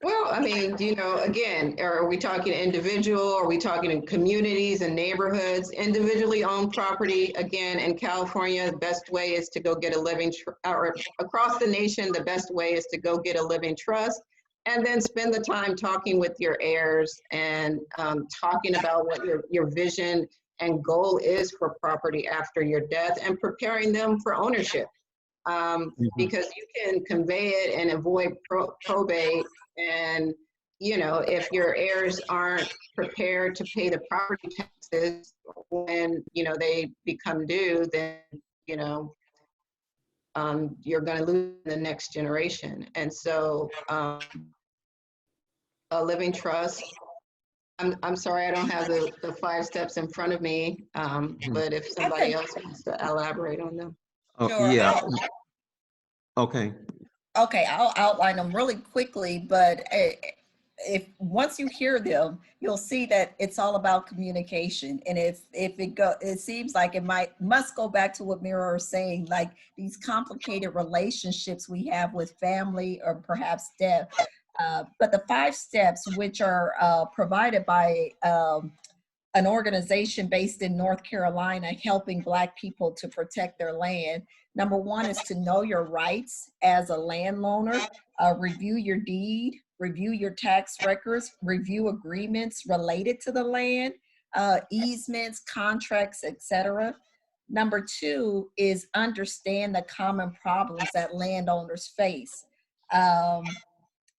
Well, I mean, you know, again, are we talking individual? Are we talking in communities and neighborhoods? Individually owned property, again, in California, the best way is to go get a living, or across the nation, the best way is to go get a living trust, and then spend the time talking with your heirs and talking about what your vision and goal is for property after your death, and preparing them for ownership. Because you can convey it and avoid probate. And, you know, if your heirs aren't prepared to pay the property taxes when, you know, they become due, then, you know, you're going to lose the next generation. And so a living trust, I'm sorry, I don't have the 5 steps in front of me, but if somebody else wants to elaborate on them. Oh, Sure. yeah. Okay. Okay, I'll outline them really quickly, but if once you hear them, you'll see that it's all about communication. And if it seems like it must go back to what Mira was saying, like these complicated relationships we have with family or perhaps death. But the 5 steps, which are provided by an organization based in North Carolina helping Black people to protect their land. Number 1 is to know your rights as a landowner, review your deed, review your tax records, review agreements related to the land, easements, contracts, etc. Number 2 is understand the common problems that landowners face.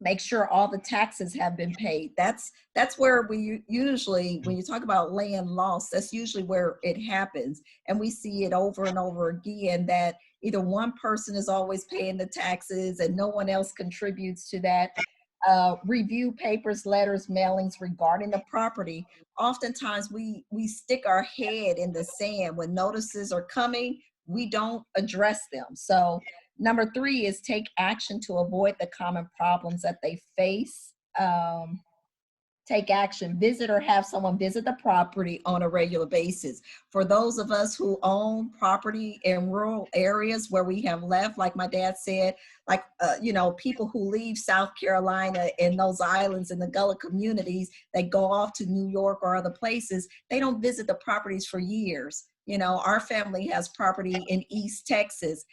Make sure all the taxes have been paid. That's where we usually, when you talk about land loss, that's usually where it happens. And we see it over and over again that either one person is always paying the taxes and no one else contributes to that. Review papers, letters, mailings regarding the property. Oftentimes we stick our head in the sand when notices are coming, we don't address them. So number 3 is take action to avoid the common problems that they face. Take action, visit or have someone visit the property on a regular basis. For those of us who own property in rural areas where we have left, like my dad said, like, you know, people who leave South Carolina and those islands in the Gullah communities, they go off to New York or other places, they don't visit the properties for years. You know, our family has property in East Texas.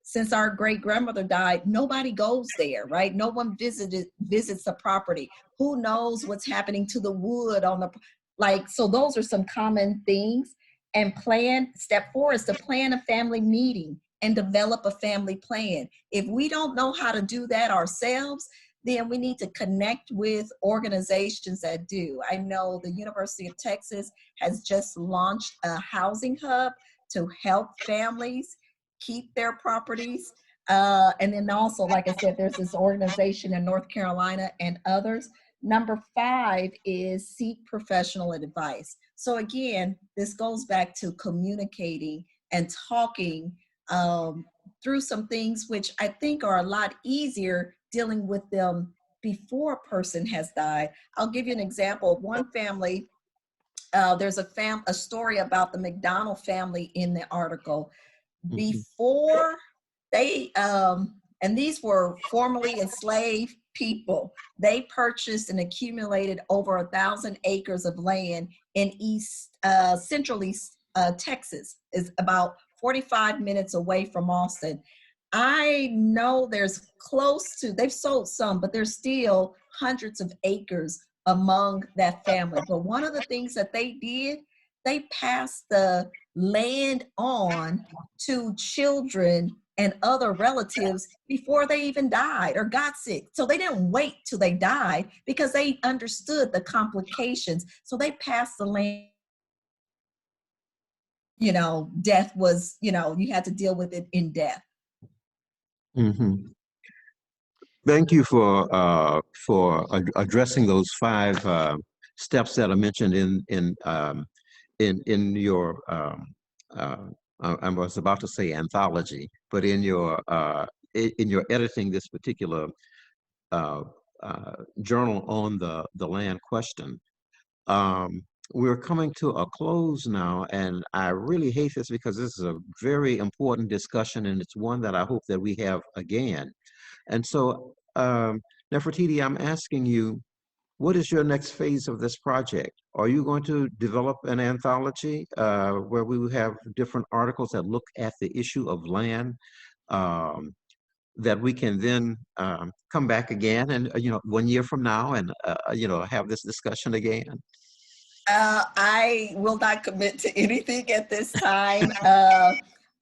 Since our great grandmother died, nobody goes there, right? No one visits the property. Who knows what's happening to the wood on the, like, so those are some common things. And step 4 is to plan a family meeting and develop a family plan. If we don't know how to do that ourselves, then we need to connect with organizations that do. I know the University of Texas has just launched a housing hub to help families keep their properties. And then also, like I said, there's this organization in North Carolina and others. Number 5 is seek professional advice. So again, this goes back to communicating and talking through some things which I think are a lot easier dealing with them before a person has died. I'll give you an example. One family, there's a story about the McDonald family in the article. Before they, and these were formerly enslaved people, they purchased and accumulated over 1,000 acres of land in central East Texas. Is about 45 minutes away from Austin. I know there's close to, they've sold some, but there's still hundreds of acres among that family. But one of the things that they did, they passed the land on to children and other relatives before they even died or got sick. So they didn't wait till they died because they understood the complications. So they passed the land. You know, death was, you know, you had to deal with it in death. Thank you for addressing those 5 steps that are mentioned in your I was about to say anthology, but in your editing this particular journal on the land question. We're coming to a close now, and I really hate this because this is a very important discussion, and it's one that I hope that we have again. And so Nefertiti, I'm asking you, what is your next phase of this project? Are you going to develop an anthology where we will have different articles that look at the issue of land um, that we can then come back again and, 1 year from now and, have this discussion again? I will not commit to anything at this time.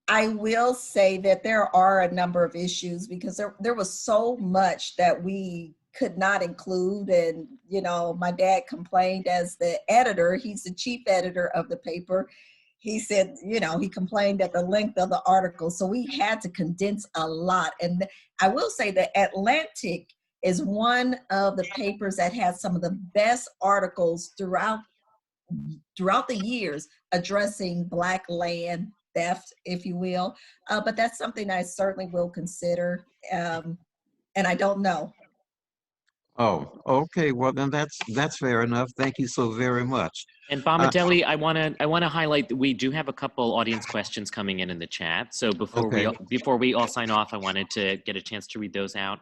I will say that there are a number of issues because there was so much that we could not include. And, my dad complained as the editor, he's the chief editor of the paper. He said, he complained at the length of the article. So we had to condense a lot. And I will say that Atlantic is one of the papers that has some of the best articles throughout the years addressing Black land theft, if you will. But that's something I certainly will consider. And I don't know. Oh, okay. Well, then that's fair enough. Thank you so very much. And Bamidelli, I wanna highlight that we do have a couple audience questions coming in the chat. So Okay. before we all sign off, I wanted to get a chance to read those out.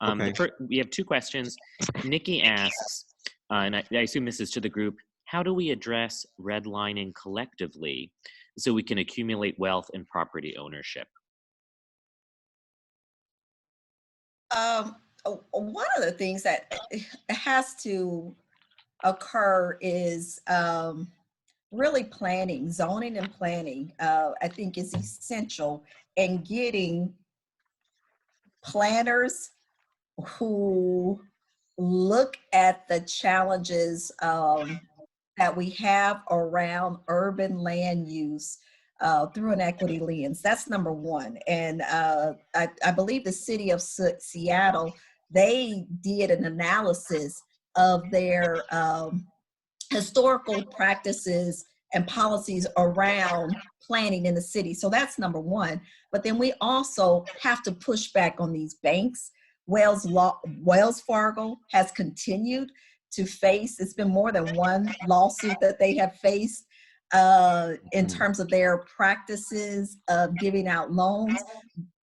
Okay. We have two questions. Nikki asks, and I assume this is to the group, how do we address redlining collectively so we can accumulate wealth and property ownership? One of the things that has to occur is really planning, zoning and planning, I think is essential, and getting planners who look at the challenges that we have around urban land use through an equity lens. That's number one. And I believe the city of Seattle, they did an analysis of their historical practices and policies around planning in the city. So that's number one. But then we also have to push back on these banks. Wells Fargo has continued to face, it's been more than one lawsuit that they have faced in terms of their practices of giving out loans.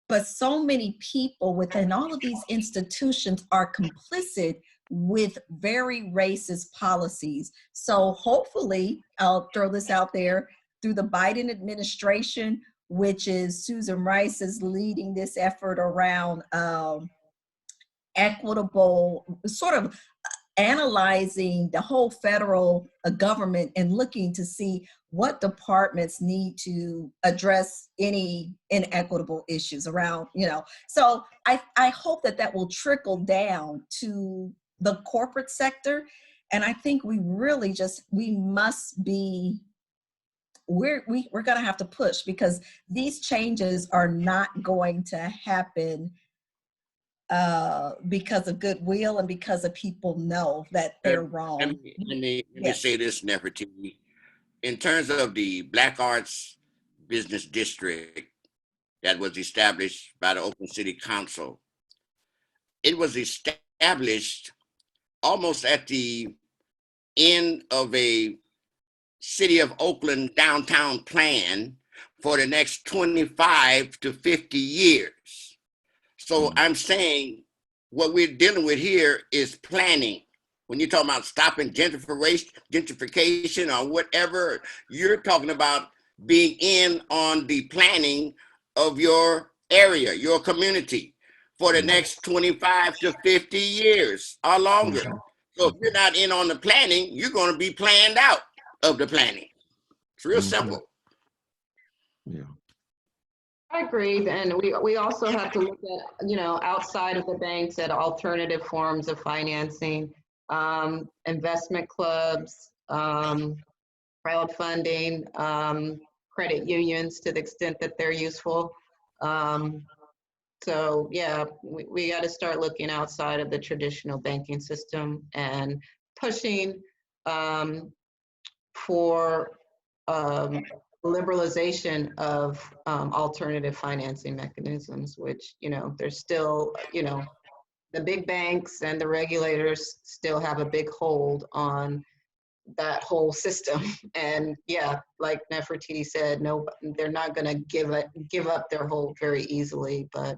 But so many people within all of these institutions are complicit with very racist policies. So hopefully, I'll throw this out there, through the Biden administration, which is Susan Rice is leading this effort around equitable, sort of analyzing the whole federal government and looking to see what departments need to address any inequitable issues around, So I hope that will trickle down to the corporate sector. And I think we really must be, we're going to have to push, because these changes are not going to happen because of goodwill and because of people know that they're wrong. Let me say this, Nefertiti. In terms of the Black Arts Business District that was established by the Oakland City Council, it was established almost at the end of a City of Oakland downtown plan for the next 25 to 50 years. So I'm saying what we're dealing with here is planning. When you're talking about stopping gentrification or whatever, you're talking about being in on the planning of your area, your community, for the next 25 to 50 years or longer. So if you're not in on the planning, you're going to be planned out of the planning. It's real simple. Yeah. I agree, and we also have to look at, outside of the banks, at alternative forms of financing, investment clubs, crowdfunding, credit unions to the extent that they're useful. So yeah, we got to start looking outside of the traditional banking system and pushing for liberalization of alternative financing mechanisms, which, there's still, the big banks and the regulators still have a big hold on that whole system. And yeah, like Nefertiti said, no, they're not going to give up their hold very easily. But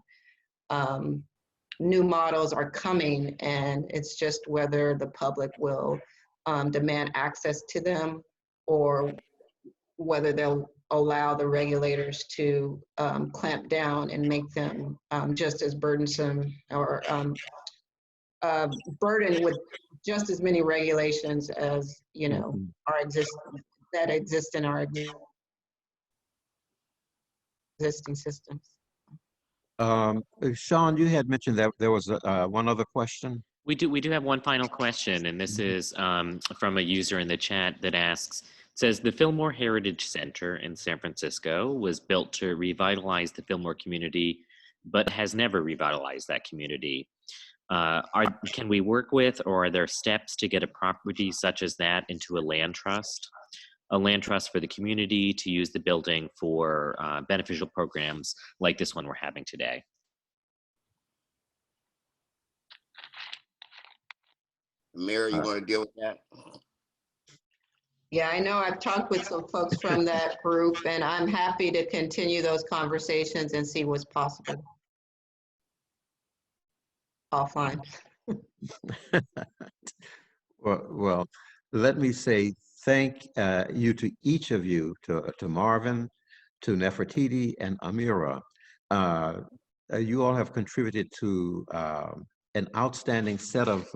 new models are coming, and it's just whether the public will demand access to them, or whether they'll allow the regulators to clamp down and make them just as burdensome, or burdened with just as many regulations as, you know, that exist in our existing systems. Sean, you had mentioned that there was one other question. We do have one final question, and this is from a user in the chat that asks, says, the Fillmore Heritage Center in San Francisco was built to revitalize the Fillmore community, but has never revitalized that community. Can we work with, or are there steps to get a property such as that into a land trust? A land trust for the community to use the building for beneficial programs like this one we're having today. Amira, you want to deal with that? Yeah, I know I've talked with some folks from that group, and I'm happy to continue those conversations and see what's possible offline. Well, let me say thank you to each of you, to Marvin, to Nefertiti, and Amira. You all have contributed to an outstanding set of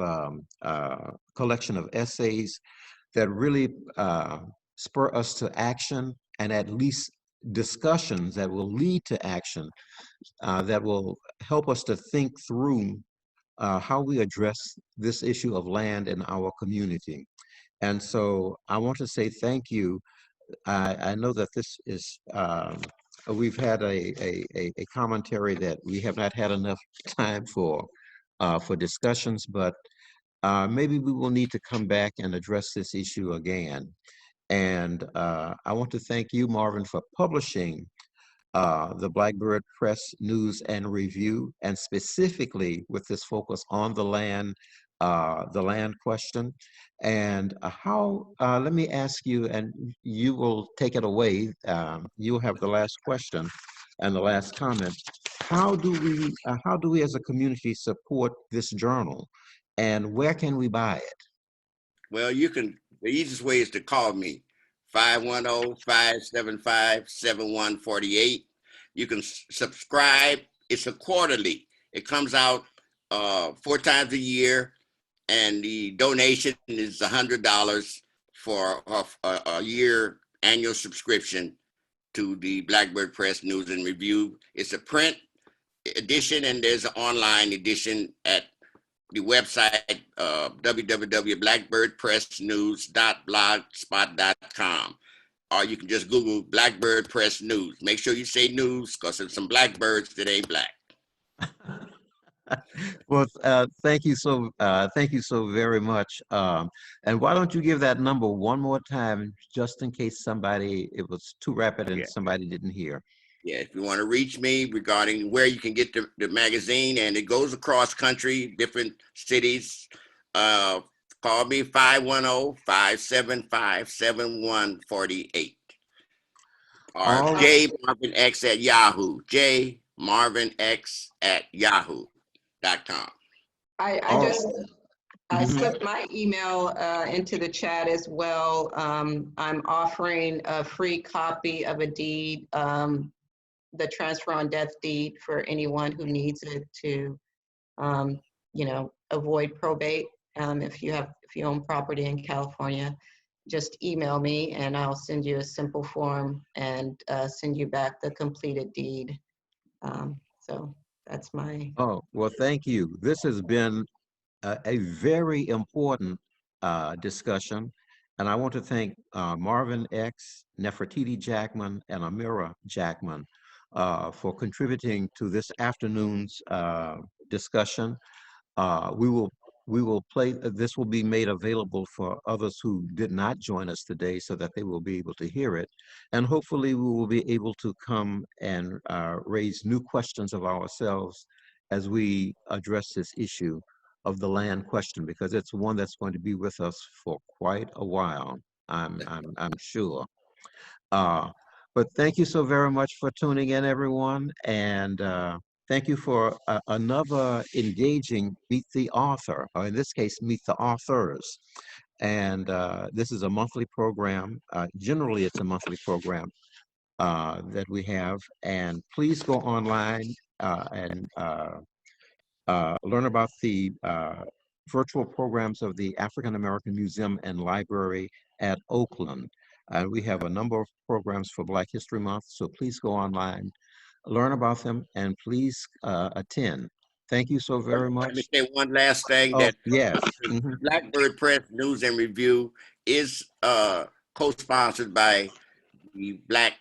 collection of essays that really spur us to action, and at least discussions that will lead to action, that will help us to think through how we address this issue of land in our community. And so I want to say thank you. I know that this is, we've had a commentary that we have not had enough time for discussions, but maybe we will need to come back and address this issue again. And I want to thank you, Marvin, for publishing the Blackbird Press News and Review, and specifically with this focus on the land question. And let me ask you, and you will take it away, you'll have the last question and the last comment. How do we as a community support this journal, and where can we buy it? Well, the easiest way is to call me, 510-575-7148. You can subscribe. It's a quarterly. It comes out 4 times a year, and the donation is $100 for a year annual subscription to the Blackbird Press News and Review. It's a print edition, and there's an online edition at the website, www.blackbirdpressnews.blogspot.com, or you can just Google Blackbird Press News. Make sure you say news, because there's some blackbirds that ain't black. Well, thank you so very much. And why don't you give that number one more time, just in case it was too rapid and somebody didn't hear. Yeah, if you want to reach me regarding where you can get the magazine, and it goes across country, different cities, call me 510-575-7148. Or J Marvin X at Yahoo. J Marvin X at Yahoo.com. I slipped my email into the chat as well. I'm offering a free copy of a deed, the transfer on death deed, for anyone who needs it to, avoid probate. If you own property in California, just email me and I'll send you a simple form and send you back the completed deed. So that's my. Oh, well, thank you. This has been a very important discussion. And I want to thank Marvin X, Nefertiti Jackmon, and Amira Jackmon for contributing to this afternoon's discussion. This will be made available for others who did not join us today, so that they will be able to hear it. And hopefully we will be able to come and raise new questions of ourselves as we address this issue of the land question, because it's one that's going to be with us for quite a while, I'm sure. But thank you so very much for tuning in, everyone, and thank you for another engaging Meet the Author, or in this case, Meet the Authors. And this is a monthly program. Generally, it's a monthly program that we have. And please go online and learn about the virtual programs of the African American Museum and Library at Oakland. We have a number of programs for Black History Month, so please go online, learn about them, and please attend. Thank you so very Let me much. say one last thing, Oh, that yes. Mhm. Blackbird Press News and Review is co-sponsored by the Black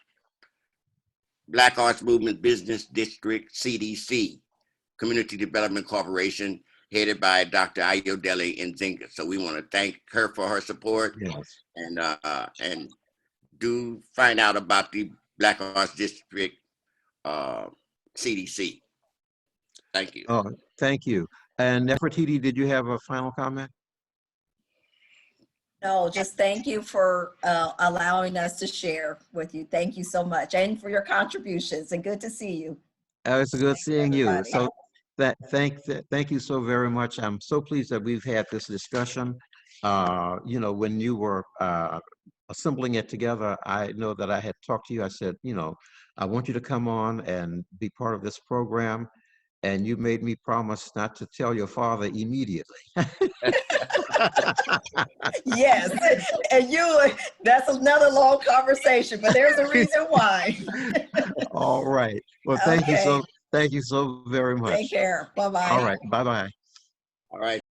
Arts Movement Business District, CDC, Community Development Corporation, headed by Dr. Ayodele Nzinga. So we want to thank her for her support, Yes. and do find out about the Black Arts District CDC. Thank you. Oh, thank you. And Nefertiti, did you have a final comment? No, just thank you for allowing us to share with you. Thank you so much, and for your contributions, and good to see you. It's good seeing you. everybody. So thank you so very much. I'm so pleased that we've had this discussion. You know, when you were assembling it together, I know that I had talked to you. I said, you know, I want you to come on and be part of this program. And you made me promise not to tell your father immediately. Yes, and that's another long conversation, but there's a reason why. All right. Well, Okay. thank you so very much. Take care. Bye-bye. All right. Bye-bye. All right.